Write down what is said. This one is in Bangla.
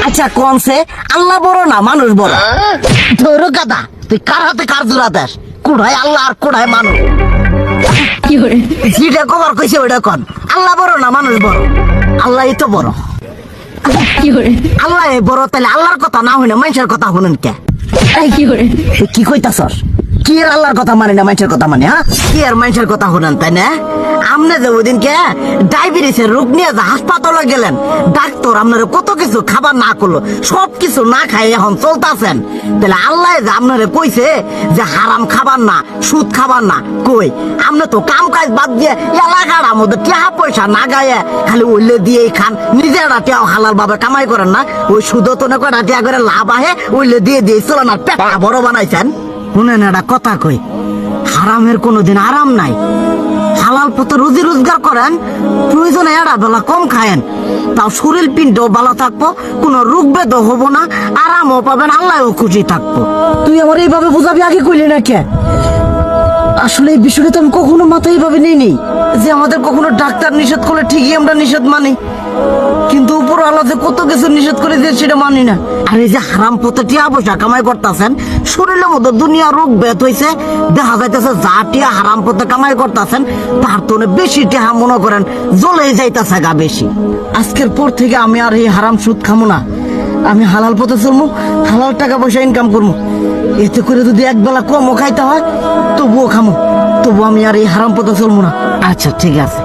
আচ্ছা কোনছে আল্লাহ বড় না মানুষ বড়? ধরো গাদা, তুই কার হাতে কার জোড়া দেশ? কোড়ায় আল্লাহ আর কোড়ায় মানুষ। যেটা কবার কইছে ওইটা কন। আল্লাহ বড় না মানুষ বড়? আল্লাহ তো বড়। আল্লাহ বড়, তাহলে আল্লাহর কথা না হইনা মানুষের কথা শুনেন কে? কি কইতাছস? কি আর আল্লাহর কথা মানে না মানুষের কথা মানে? হ্যাঁ, কি আর মানুষের কথা শুনেন তাই না? আমনে যে ওই দিনকে ডায়াবেটিসের রোগ নিয়ে যে হাসপাতালে গেলেন, ডাক্তার আপনার কত কিছু খাবার না করলো, সব কিছু না খাই এখন চলতেছেন। তাহলে আল্লাহ যে আপনারে কইছে যে হারাম খাবার না, সুদ খাবার না, কই আপনি তো কাম কাজ বাদ দিয়ে এলাকার মধ্যে টাকা পয়সা না গায়ে খালি ওইলে দিয়েই খান, নিজেরা টেও হালাল ভাবে কামাই করেন না, ওই সুদ তো না করে টাকা করে লাভ আহে ওইলে দিয়ে দিয়ে চলেন আর পেটা বড় বানাইছেন। শুনেন একটা কথা কই, হারামের কোনোদিন আরাম নাই। হালাল পথে রুজি রোজগার করেন, প্রয়োজনে এরা বেলা কম খায়েন, তাও শরীর পিণ্ডও ভালো থাকবো, কোনো রোগ বেদও হবো না, আরামও পাবেন, আল্লাহও খুশি থাকবো। তুই আমার এইভাবে বুঝাবি আগে কইলি না কে? আসলে এই বিষয়টা তো আমি কখনো মাথায় এইভাবে নিইনি যে আমাদের কখনো ডাক্তার নিষেধ করলে ঠিকই আমরা নিষেধ মানি, কিন্তু উপর আল্লাহ যে কত কিছু নিষেধ করে দিয়ে সেটা মানি না। আর এই যে হারাম পথে টিয়া পয়সা কামাই করতেছেন, শরীরের মধ্যে দুনিয়া রোগ বেত হয়েছে, দেখা যাইতেছে যা টিয়া হারাম পথে কামাই করতেছেন তার তো বেশি টিয়া মনে করেন জ্বলে যাইতেছে গা বেশি। আজকের পর থেকে আমি আর এই হারাম সুদ খামো না, আমি হালাল পথে চলবো, হালাল টাকা পয়সা ইনকাম করবো। এতে করে যদি একবেলা কমও খাইতে হয় তবুও খামো, তবু আমি আর এই হারাম পথে চলবো না। আচ্ছা ঠিক আছে।